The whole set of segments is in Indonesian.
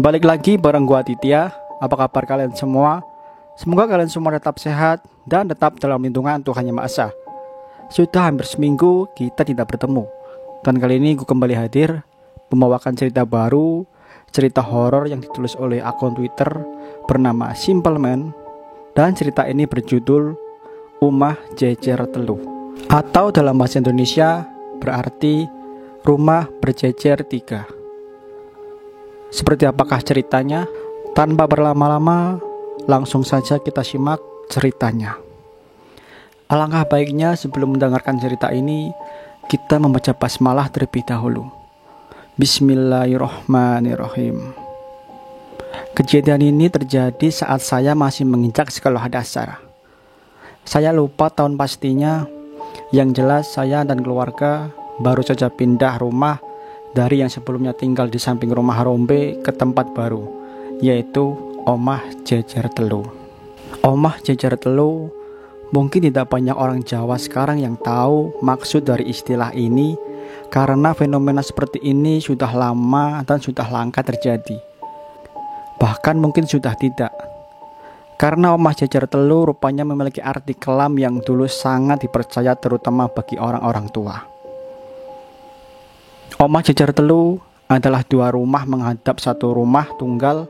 Balik lagi bareng gua Aditya. Apa kabar kalian semua? Semoga kalian semua tetap sehat dan tetap dalam lindungan Tuhan Yang Maha Esa. Sudah hampir seminggu kita tidak bertemu. Dan kali ini gue kembali hadir membawakan cerita baru, cerita horor yang ditulis oleh akun Twitter bernama Simple Man. Dan cerita ini berjudul Omah Jejer Telu, atau dalam bahasa Indonesia berarti rumah berjejer tiga. Seperti apakah ceritanya? Tanpa berlama-lama, langsung saja kita simak ceritanya. Alangkah baiknya sebelum mendengarkan cerita ini, kita membaca basmalah terlebih dahulu. Bismillahirrahmanirrahim. Kejadian ini terjadi saat saya masih menginjak sekolah dasar. Saya lupa tahun pastinya, yang jelas saya dan keluarga baru saja pindah rumah dari yang sebelumnya tinggal di samping rumah Rombe ke tempat baru, yaitu Omah Jejer Telu. Omah Jejer Telu mungkin tidak banyak orang Jawa sekarang yang tahu maksud dari istilah ini, karena fenomena seperti ini sudah lama dan sudah langka terjadi. Bahkan mungkin sudah tidak, karena Omah Jejer Telu rupanya memiliki arti kelam yang dulu sangat dipercaya terutama bagi orang-orang tua. Omah Jejer Telu adalah dua rumah menghadap satu rumah tunggal,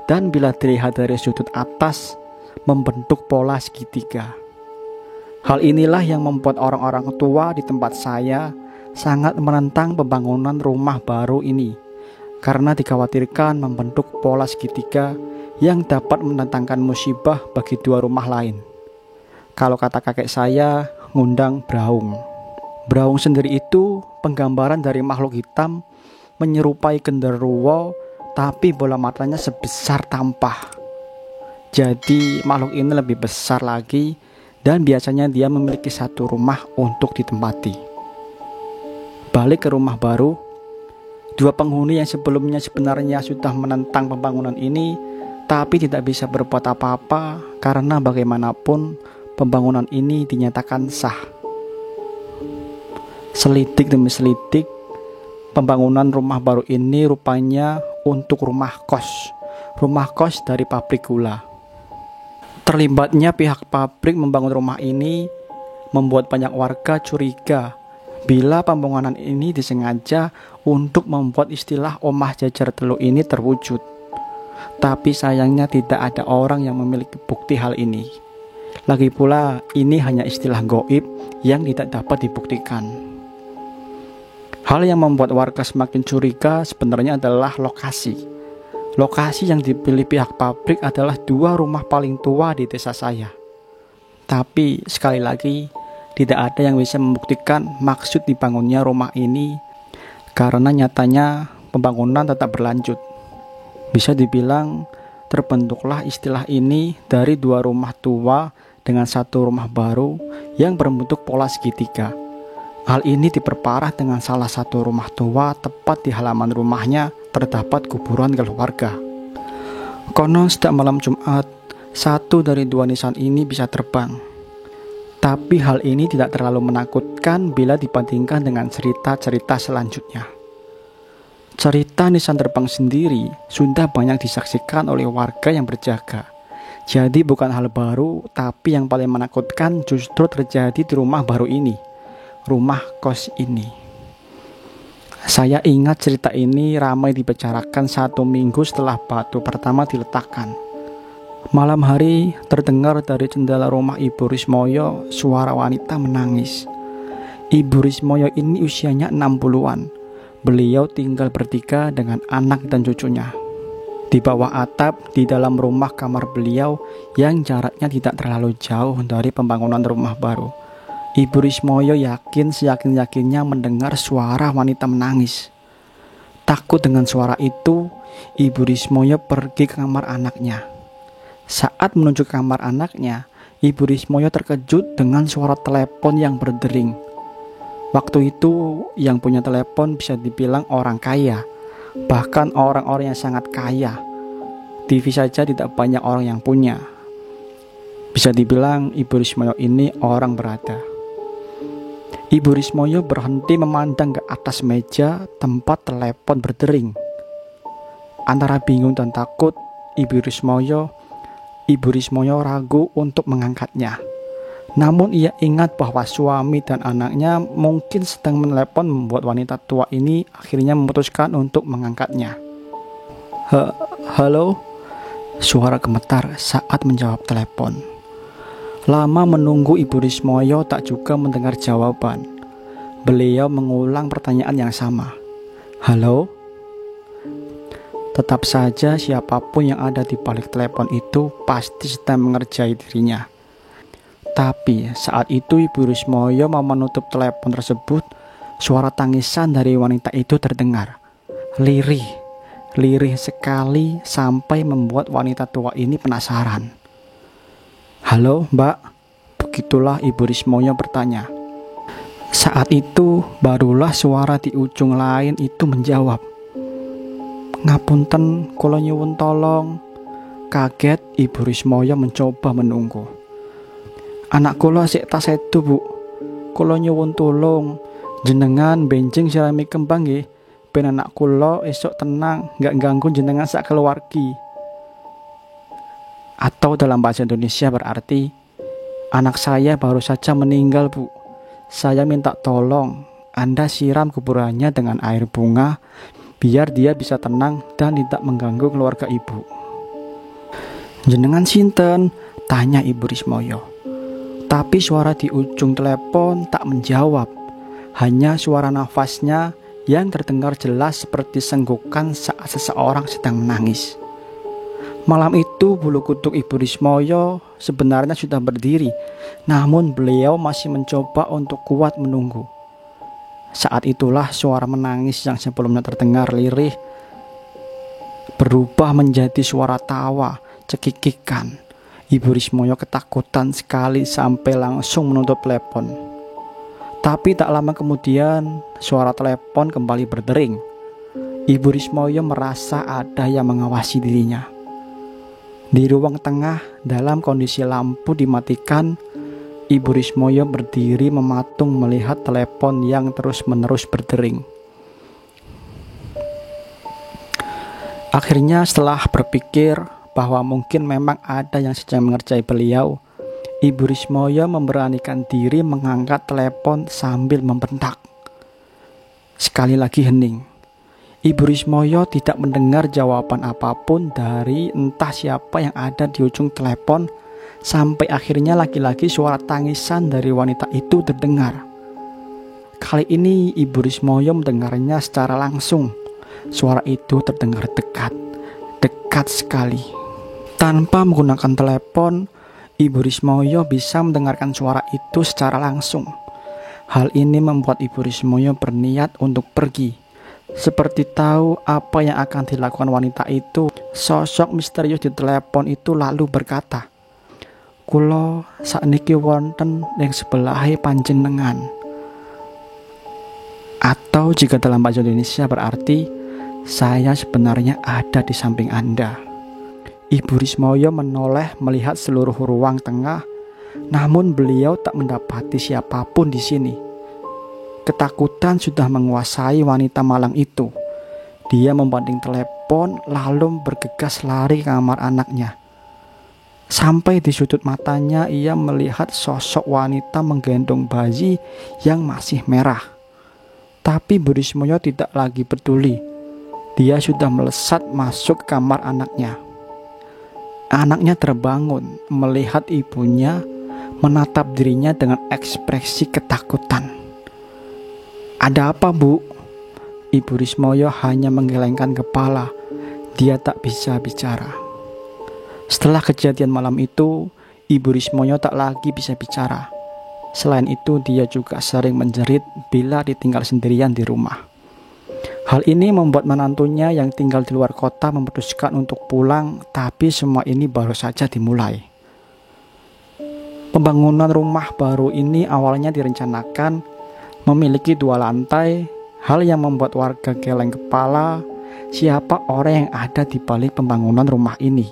dan bila dilihat dari sudut atas membentuk pola segitiga. Hal inilah yang membuat orang-orang tua di tempat saya sangat menentang pembangunan rumah baru ini, karena dikhawatirkan membentuk pola segitiga yang dapat mendatangkan musibah bagi dua rumah lain. Kalau kata kakek saya, ngundang braung. Braung sendiri itu penggambaran dari makhluk hitam menyerupai genderuwo, tapi bola matanya sebesar tampah. Jadi makhluk ini lebih besar lagi, dan biasanya dia memiliki satu rumah untuk ditempati. Balik ke rumah baru, dua penghuni yang sebelumnya sebenarnya sudah menentang pembangunan ini, tapi tidak bisa berbuat apa-apa karena bagaimanapun pembangunan ini dinyatakan sah. Selidik demi selidik, pembangunan rumah baru ini rupanya untuk rumah kos dari pabrik gula. Terlibatnya pihak pabrik membangun rumah ini membuat banyak warga curiga bila pembangunan ini disengaja untuk membuat istilah Omah Jejer Telu ini terwujud. Tapi sayangnya tidak ada orang yang memiliki bukti hal ini. Lagi pula ini hanya istilah gaib yang tidak dapat dibuktikan. Hal yang membuat warga semakin curiga sebenarnya adalah lokasi. Lokasi yang dipilih pihak pabrik adalah dua rumah paling tua di desa saya. Tapi sekali lagi, tidak ada yang bisa membuktikan maksud dibangunnya rumah ini, karena nyatanya pembangunan tetap berlanjut. Bisa dibilang terbentuklah istilah ini dari dua rumah tua dengan satu rumah baru yang berbentuk pola segitiga. Hal ini diperparah dengan salah satu rumah tua tepat di halaman rumahnya terdapat kuburan keluarga. Konon setiap malam Jumat, satu dari dua nisan ini bisa terbang. Tapi hal ini tidak terlalu menakutkan bila dibandingkan dengan cerita-cerita selanjutnya. Cerita nisan terbang sendiri sudah banyak disaksikan oleh warga yang berjaga. Jadi bukan hal baru, tapi yang paling menakutkan justru terjadi di rumah baru ini, rumah kos ini. Saya ingat cerita ini ramai dibicarakan 1 minggu setelah batu pertama diletakkan. Malam hari terdengar dari jendela rumah Ibu Rismoyo suara wanita menangis. Ibu Rismoyo ini usianya 60-an. Beliau tinggal bertiga dengan anak dan cucunya. Di bawah atap di dalam rumah kamar beliau yang jaraknya tidak terlalu jauh dari pembangunan rumah baru. Ibu Rismoyo seyakin-yakinnya mendengar suara wanita menangis. Takut dengan suara itu, Ibu Rismoyo pergi ke kamar anaknya. Saat menuju ke kamar anaknya, Ibu Rismoyo terkejut dengan suara telepon yang berdering. Waktu itu yang punya telepon bisa dibilang orang kaya, bahkan orang-orang yang sangat kaya. TV saja tidak banyak orang yang punya. Bisa dibilang Ibu Rismoyo ini orang berada. Ibu Rismoyo berhenti memandang ke atas meja tempat telepon berdering. Antara bingung dan takut, Ibu Rismoyo ragu untuk mengangkatnya. Namun ia ingat bahwa suami dan anaknya mungkin sedang menelepon, membuat wanita tua ini akhirnya memutuskan untuk mengangkatnya. Halo? Suara gemetar saat menjawab telepon. Lama menunggu, Ibu Rismoyo tak juga mendengar jawaban. Beliau mengulang pertanyaan yang sama. Halo? Tetap saja siapapun yang ada di balik telepon itu pasti sedang mengerjai dirinya. Tapi saat itu Ibu Rismoyo mau menutup telepon tersebut, suara tangisan dari wanita itu terdengar. Lirih sekali sampai membuat wanita tua ini penasaran. Halo Mbak, begitulah Ibu Rismoyo bertanya. Saat itu barulah suara di ujung lain itu menjawab. Ngapunten, kula nyuwun tolong. Kaget, Ibu Rismoyo mencoba menunggu. Anak kula sik tas edu, Bu. Kula nyuwun tulung, jenengan benjing sirami kembang nggih, ben anak kula esok tenang, nggak ganggu jenengan sak keluargi. Atau dalam bahasa Indonesia berarti, anak saya baru saja meninggal, Bu. Saya minta tolong Anda siram kuburannya dengan air bunga, biar dia bisa tenang dan tidak mengganggu keluarga Ibu. Jenengan sinten? Tanya Ibu Rismoyo. Tapi suara di ujung telepon tak menjawab. Hanya suara nafasnya yang terdengar jelas seperti senggukan saat seseorang sedang menangis. Malam itu bulu kuduk Ibu Rismoyo sebenarnya sudah berdiri, namun beliau masih mencoba untuk kuat menunggu. Saat itulah suara menangis yang sebelumnya terdengar lirih berubah menjadi suara tawa, cekikikan. Ibu Rismoyo ketakutan sekali sampai langsung menutup telepon. Tapi tak lama kemudian suara telepon kembali berdering. Ibu Rismoyo merasa ada yang mengawasi dirinya. Di ruang tengah dalam kondisi lampu dimatikan, Ibu Rismoyo berdiri mematung melihat telepon yang terus-menerus berdering. Akhirnya setelah berpikir bahwa mungkin memang ada yang sedang mengerjai beliau, Ibu Rismoyo memberanikan diri mengangkat telepon sambil membentak. Sekali lagi hening. Ibu Rismoyo tidak mendengar jawaban apapun dari entah siapa yang ada di ujung telepon, sampai akhirnya lagi-lagi suara tangisan dari wanita itu terdengar. Kali ini Ibu Rismoyo mendengarnya secara langsung. Suara itu terdengar dekat sekali. Tanpa menggunakan telepon, Ibu Rismoyo bisa mendengarkan suara itu secara langsung. Hal ini membuat Ibu Rismoyo berniat untuk pergi. Seperti tahu apa yang akan dilakukan wanita itu, sosok misterius di telepon itu lalu berkata, "Kulo sakniki wonten ning sebelahe panjenengan." Atau jika dalam bahasa Indonesia berarti, saya sebenarnya ada di samping Anda. Ibu Rismoyo menoleh melihat seluruh ruang tengah, namun beliau tak mendapati siapapun di sini. Ketakutan sudah menguasai wanita malang itu. Dia membanting telepon lalu bergegas lari ke kamar anaknya. Sampai di sudut matanya ia melihat sosok wanita menggendong bayi yang masih merah. Tapi Ibu Rismoyo tidak lagi peduli. Dia sudah melesat masuk ke kamar anaknya. Anaknya terbangun melihat ibunya menatap dirinya dengan ekspresi ketakutan. "Ada apa, Bu?" Ibu Rismoyo hanya menggelengkan kepala. Dia tak bisa bicara. Setelah kejadian malam itu, Ibu Rismoyo tak lagi bisa bicara. Selain itu, dia juga sering menjerit bila ditinggal sendirian di rumah. Hal ini membuat menantunya yang tinggal di luar kota memutuskan untuk pulang, tapi semua ini baru saja dimulai. Pembangunan rumah baru ini awalnya direncanakan memiliki 2 lantai, hal yang membuat warga geleng kepala siapa orang yang ada di balik pembangunan rumah ini.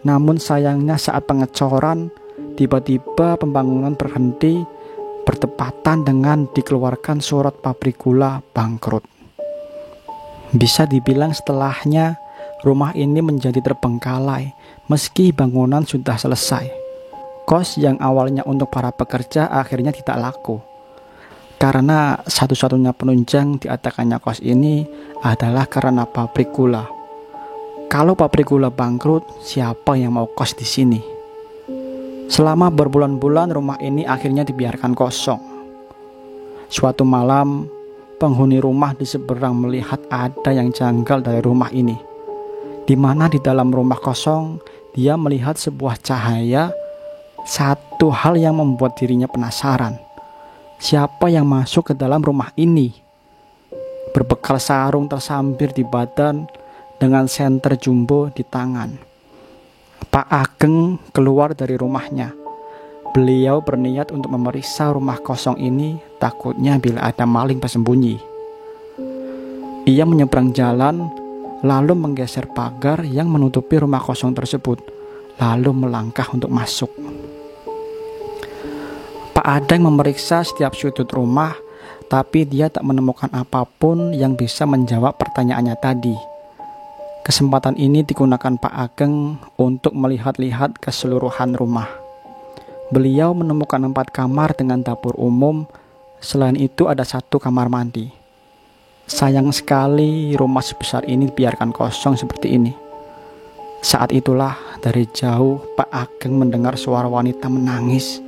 Namun sayangnya saat pengecoran, tiba-tiba pembangunan berhenti bertepatan dengan dikeluarkan surat pabrik gula bangkrut. Bisa dibilang setelahnya rumah ini menjadi terbengkalai meski bangunan sudah selesai. Kos yang awalnya untuk para pekerja akhirnya tidak laku. Karena satu-satunya penunjang diadakannya kos ini adalah karena pabrik gula. Kalau pabrik gula bangkrut, siapa yang mau kos di sini? Selama berbulan-bulan rumah ini akhirnya dibiarkan kosong. Suatu malam, penghuni rumah di seberang melihat ada yang janggal dari rumah ini, di mana di dalam rumah kosong dia melihat sebuah cahaya. Satu hal yang membuat dirinya penasaran, siapa yang masuk ke dalam rumah ini? Berbekal sarung tersambar di badan dengan senter jumbo di tangan, Pak Ageng keluar dari rumahnya. Beliau berniat untuk memeriksa rumah kosong ini, takutnya bila ada maling bersembunyi. Ia menyeberang jalan, lalu menggeser pagar yang menutupi rumah kosong tersebut, lalu melangkah untuk masuk. Pak Adeng memeriksa setiap sudut rumah, tapi dia tak menemukan apapun yang bisa menjawab pertanyaannya tadi. Kesempatan ini digunakan Pak Ageng untuk melihat-lihat keseluruhan rumah. Beliau menemukan 4 kamar dengan dapur umum. Selain itu ada 1 kamar mandi. Sayang sekali rumah sebesar ini dibiarkan kosong seperti ini. Saat itulah dari jauh Pak Ageng mendengar suara wanita menangis.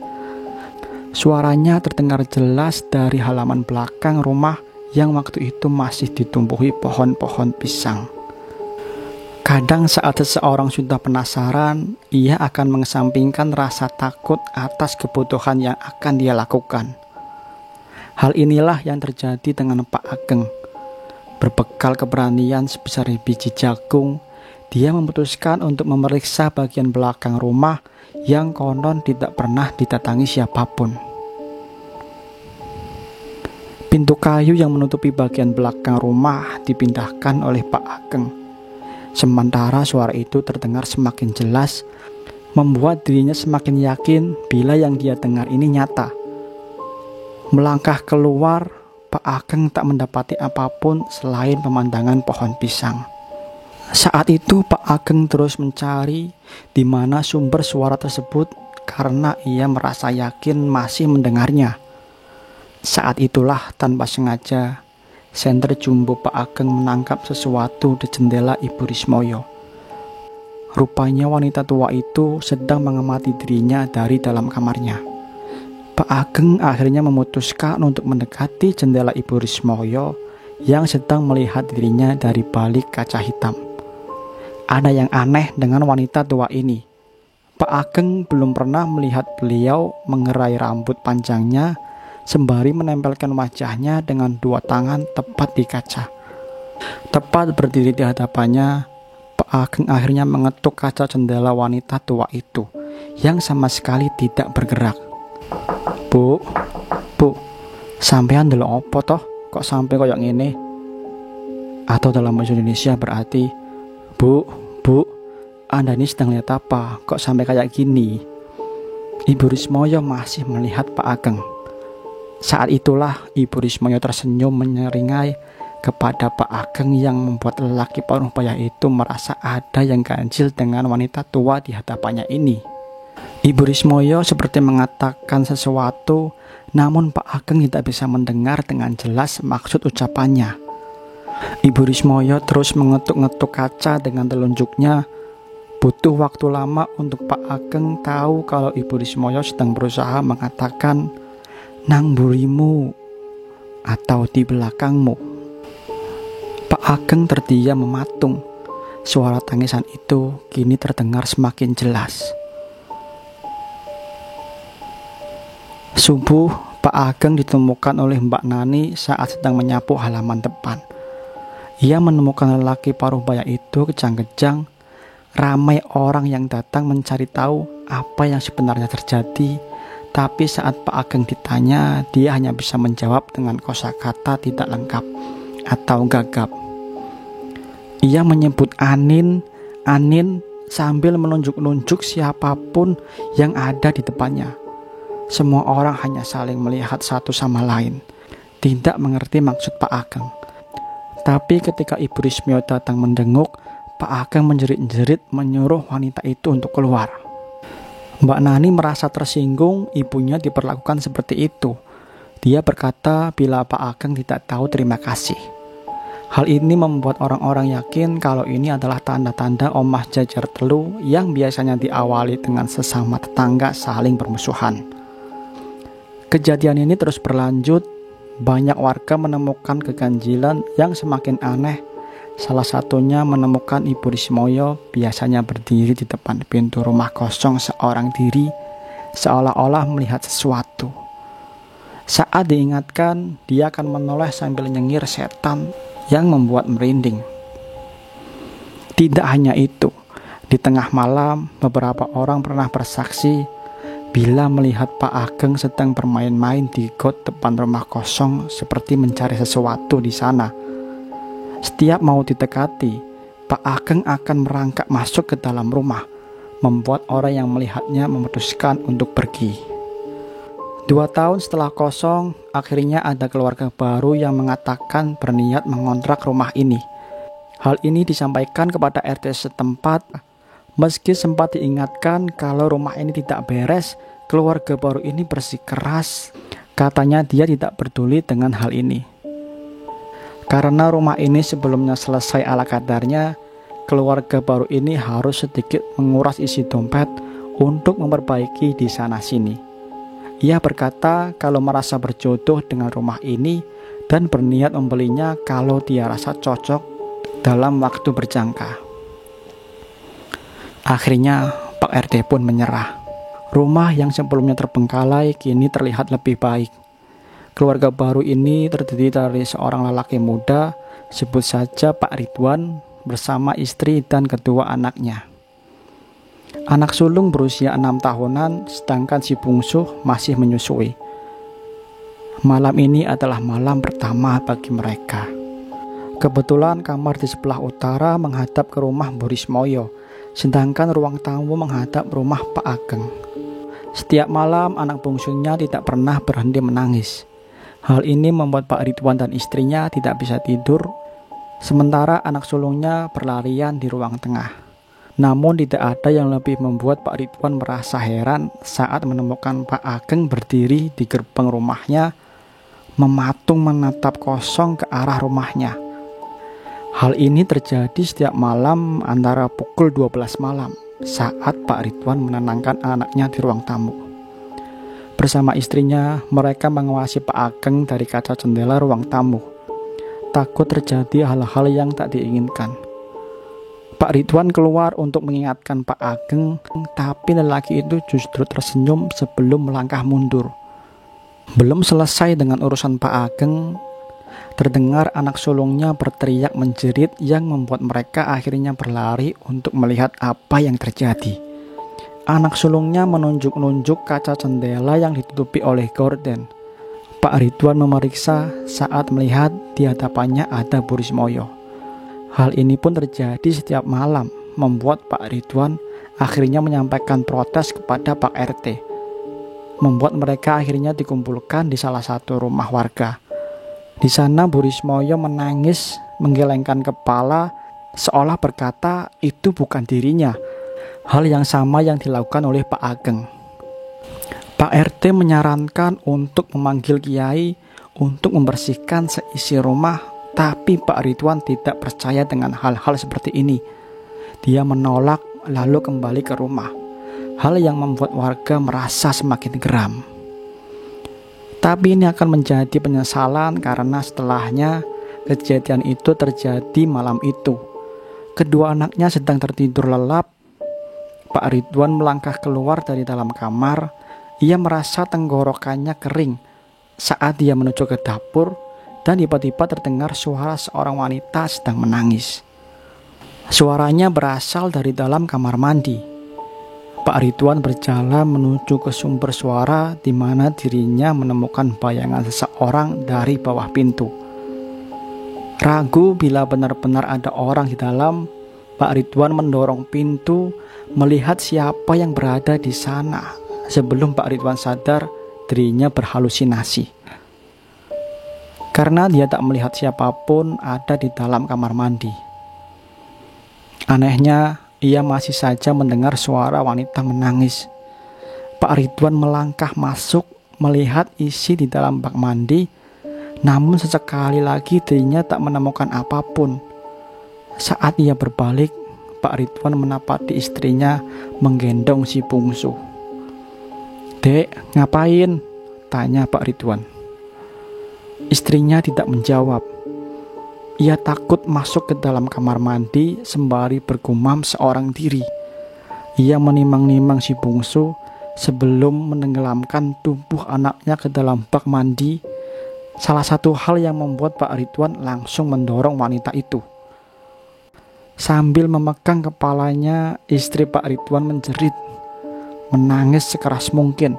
Suaranya terdengar jelas dari halaman belakang rumah yang waktu itu masih ditumbuhi pohon-pohon pisang. Kadang saat seseorang sudah penasaran, ia akan mengesampingkan rasa takut atas kebutuhan yang akan dia lakukan. Hal inilah yang terjadi dengan Pak Ageng. Berbekal keberanian sebesar biji jagung, dia memutuskan untuk memeriksa bagian belakang rumah yang konon tidak pernah didatangi siapapun. Pintu kayu yang menutupi bagian belakang rumah dipindahkan oleh Pak Ageng. Sementara suara itu terdengar semakin jelas, membuat dirinya semakin yakin bila yang dia dengar ini nyata. Melangkah keluar, Pak Ageng tak mendapati apapun selain pemandangan pohon pisang. Saat itu Pak Ageng terus mencari di mana sumber suara tersebut karena ia merasa yakin masih mendengarnya. Saat itulah tanpa sengaja senter jumbo Pak Ageng menangkap sesuatu di jendela Ibu Rismoyo. Rupanya wanita tua itu sedang mengamati dirinya dari dalam kamarnya. Pak Ageng akhirnya memutuskan untuk mendekati jendela Ibu Rismoyo yang sedang melihat dirinya dari balik kaca hitam. Ada yang aneh dengan wanita tua ini. Pak Ageng belum pernah melihat beliau mengerai rambut panjangnya sembari menempelkan wajahnya dengan 2 tangan tepat di kaca. Tepat berdiri di hadapannya, Pak Ageng akhirnya mengetuk kaca jendela wanita tua itu yang sama sekali tidak bergerak. Bu, sampean ndelok opo toh? Kok sampai koyo ngene? Atau dalam bahasa Indonesia berarti, Bu, Anda ini sedang lihat apa? Kok sampai kayak gini? Ibu Rismoyo masih melihat Pak Ageng. Saat itulah Ibu Rismoyo tersenyum menyeringai kepada Pak Ageng yang membuat lelaki paruh baya itu merasa ada yang ganjil dengan wanita tua di hadapannya ini. Ibu Rismoyo seperti mengatakan sesuatu, namun Pak Ageng tidak bisa mendengar dengan jelas maksud ucapannya. Ibu Rismoyo terus mengetuk-ngetuk kaca dengan telunjuknya. Butuh waktu lama untuk Pak Ageng tahu kalau Ibu Rismoyo sedang berusaha mengatakan nang burimu atau di belakangmu. Pak Ageng terdiam mematung. Suara tangisan itu kini terdengar semakin jelas. Subuh, Pak Ageng ditemukan oleh Mbak Nani saat sedang menyapu halaman depan. Ia menemukan lelaki paruh baya itu kejang-kejang. Ramai orang yang datang mencari tahu apa yang sebenarnya terjadi. Tapi saat Pak Ageng ditanya, dia hanya bisa menjawab dengan kosakata tidak lengkap atau gagap. Ia menyebut Anin sambil menunjuk-nunjuk siapapun yang ada di depannya. Semua orang hanya saling melihat satu sama lain, tidak mengerti maksud Pak Ageng. Tapi ketika Ibu Rismio datang mendenguk, Pak Ageng menjerit-jerit menyuruh wanita itu untuk keluar. Mbak Nani merasa tersinggung ibunya diperlakukan seperti itu. Dia berkata bila Pak Ageng tidak tahu terima kasih. Hal ini membuat orang-orang yakin kalau ini adalah tanda-tanda omah jajar telu yang biasanya diawali dengan sesama tetangga saling bermusuhan. Kejadian ini terus berlanjut. Banyak warga menemukan keganjilan yang semakin aneh. Salah satunya menemukan Ibu Rismoyo biasanya berdiri di depan pintu rumah kosong seorang diri, seolah-olah melihat sesuatu. Saat diingatkan, dia akan menoleh sambil nyengir setan yang membuat merinding. Tidak hanya itu, di tengah malam beberapa orang pernah bersaksi bila melihat Pak Ageng sedang bermain-main di got depan rumah kosong seperti mencari sesuatu di sana. Setiap mau didekati, Pak Ageng akan merangkak masuk ke dalam rumah, membuat orang yang melihatnya memutuskan untuk pergi. 2 tahun setelah kosong, akhirnya ada keluarga baru yang mengatakan berniat mengontrak rumah ini. Hal ini disampaikan kepada RT setempat. Meski sempat diingatkan kalau rumah ini tidak beres, keluarga baru ini bersikeras. Katanya dia tidak peduli dengan hal ini. Karena rumah ini sebelumnya selesai ala kadarnya, keluarga baru ini harus sedikit menguras isi dompet untuk memperbaiki di sana-sini. Ia berkata kalau merasa berjodoh dengan rumah ini dan berniat membelinya kalau dia rasa cocok dalam waktu berjangka. Akhirnya Pak RT pun menyerah. Rumah yang sebelumnya terbengkalai kini terlihat lebih baik. Keluarga baru ini terdiri dari seorang lelaki muda, sebut saja Pak Ridwan, bersama istri dan kedua anaknya. Anak sulung berusia 6 tahunan, sedangkan si bungsu masih menyusui. Malam ini adalah malam pertama bagi mereka. Kebetulan kamar di sebelah utara menghadap ke rumah Bu Rismoyo, sedangkan ruang tamu menghadap rumah Pak Ageng. Setiap malam anak bungsunya tidak pernah berhenti menangis. Hal ini membuat Pak Ridwan dan istrinya tidak bisa tidur, sementara anak sulungnya berlarian di ruang tengah. Namun tidak ada yang lebih membuat Pak Ridwan merasa heran saat menemukan Pak Ageng berdiri di gerbang rumahnya, mematung menatap kosong ke arah rumahnya. Hal ini terjadi setiap malam antara pukul 12 malam saat Pak Ridwan menenangkan anaknya di ruang tamu. Bersama istrinya, mereka mengawasi Pak Ageng dari kaca jendela ruang tamu. Takut terjadi hal-hal yang tak diinginkan. Pak Ridwan keluar untuk mengingatkan Pak Ageng, tapi lelaki itu justru tersenyum sebelum melangkah mundur. Belum selesai dengan urusan Pak Ageng, terdengar anak sulungnya berteriak menjerit yang membuat mereka akhirnya berlari untuk melihat apa yang terjadi. Anak sulungnya menunjuk-nunjuk kaca jendela yang ditutupi oleh gorden. Pak Ridwan memeriksa saat melihat di hadapannya ada Bu Rismoyo. Hal ini pun terjadi setiap malam, membuat Pak Ridwan akhirnya menyampaikan protes kepada Pak RT. Membuat mereka akhirnya dikumpulkan di salah satu rumah warga. Di sana Bu Rismoyo menangis, menggelengkan kepala, seolah berkata itu bukan dirinya. Hal yang sama yang dilakukan oleh Pak Ageng. Pak RT menyarankan untuk memanggil kiai untuk membersihkan seisi rumah. Tapi Pak Ridwan tidak percaya dengan hal-hal seperti ini. Dia menolak lalu kembali ke rumah. Hal yang membuat warga merasa semakin geram. Tapi ini akan menjadi penyesalan karena setelahnya kejadian itu terjadi malam itu. Kedua anaknya sedang tertidur lelap. Pak Ridwan melangkah keluar dari dalam kamar. Ia merasa tenggorokannya kering saat dia menuju ke dapur. Dan tiba-tiba terdengar suara seorang wanita sedang menangis. Suaranya berasal dari dalam kamar mandi. Pak Ridwan berjalan menuju ke sumber suara di mana dirinya menemukan bayangan seseorang dari bawah pintu. Ragu bila benar-benar ada orang di dalam, Pak Ridwan mendorong pintu melihat siapa yang berada di sana sebelum Pak Ridwan sadar dirinya berhalusinasi. karena dia tak melihat siapapun ada di dalam kamar mandi. Anehnya, ia masih saja mendengar suara wanita menangis. Pak Ridwan melangkah masuk melihat isi di dalam bak mandi, namun sesekali lagi dirinya tak menemukan apapun. Saat ia berbalik, Pak Ridwan menapati istrinya menggendong si bungsu. "Dek, ngapain?" tanya Pak Ridwan. Istrinya tidak menjawab. Ia takut masuk ke dalam kamar mandi sembari bergumam seorang diri. Ia menimang-nimang si bungsu sebelum menenggelamkan tubuh anaknya ke dalam bak mandi. Salah satu hal yang membuat Pak Ridwan langsung mendorong wanita itu. Sambil memegang kepalanya, istri Pak Ridwan menjerit, menangis sekeras mungkin.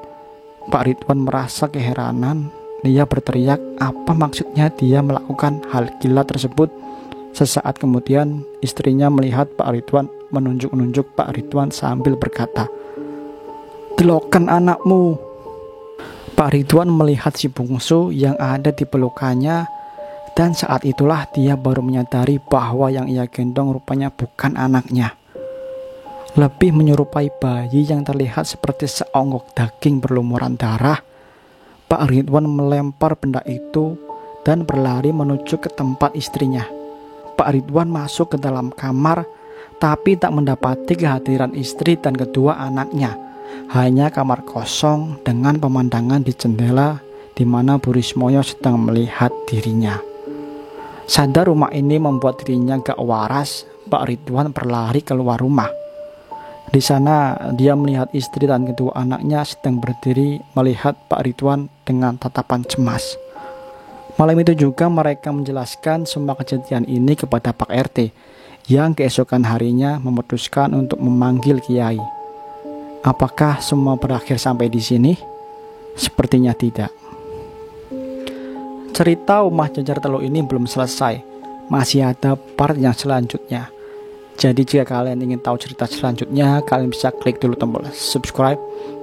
Pak Ridwan merasa keheranan. Dia berteriak apa maksudnya dia melakukan hal gila tersebut. Sesaat kemudian istrinya melihat Pak Ridwan menunjuk-nunjuk Pak Ridwan sambil berkata, "Deloken anakmu." Pak Ridwan melihat si bungsu yang ada di pelukannya, dan saat itulah dia baru menyadari bahwa yang ia gendong rupanya bukan anaknya. Lebih menyerupai bayi yang terlihat seperti seonggok daging berlumuran darah. Pak Ridwan melempar benda itu dan berlari menuju ke tempat istrinya. Pak Ridwan masuk ke dalam kamar, tapi tak mendapati kehadiran istri dan kedua anaknya. Hanya kamar kosong dengan pemandangan di jendela di mana Bu Rismoyo sedang melihat dirinya. Sadar rumah ini membuat dirinya gak waras, Pak Ridwan berlari keluar rumah. Di sana dia melihat istri dan kedua anaknya sedang berdiri melihat Pak Ridwan dengan tatapan cemas. Malam itu juga mereka menjelaskan semua kejadian ini kepada Pak RT, yang keesokan harinya memutuskan untuk memanggil Kiai. Apakah semua berakhir sampai di sini? Sepertinya tidak. Cerita Omah Jajar Teluk ini belum selesai. Masih ada part yang selanjutnya. Jadi jika kalian ingin tahu cerita selanjutnya, kalian bisa klik dulu tombol subscribe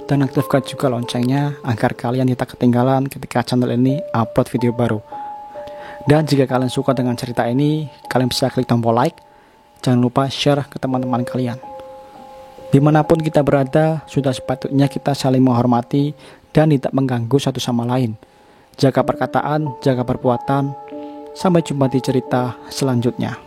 dan aktifkan juga loncengnya agar kalian tidak ketinggalan ketika channel ini upload video baru. Dan jika kalian suka dengan cerita ini, kalian bisa klik tombol like. Jangan lupa share ke teman-teman kalian. Dimanapun kita berada, sudah sepatutnya kita saling menghormati dan tidak mengganggu satu sama lain. Jaga perkataan, jaga perbuatan. Sampai jumpa di cerita selanjutnya.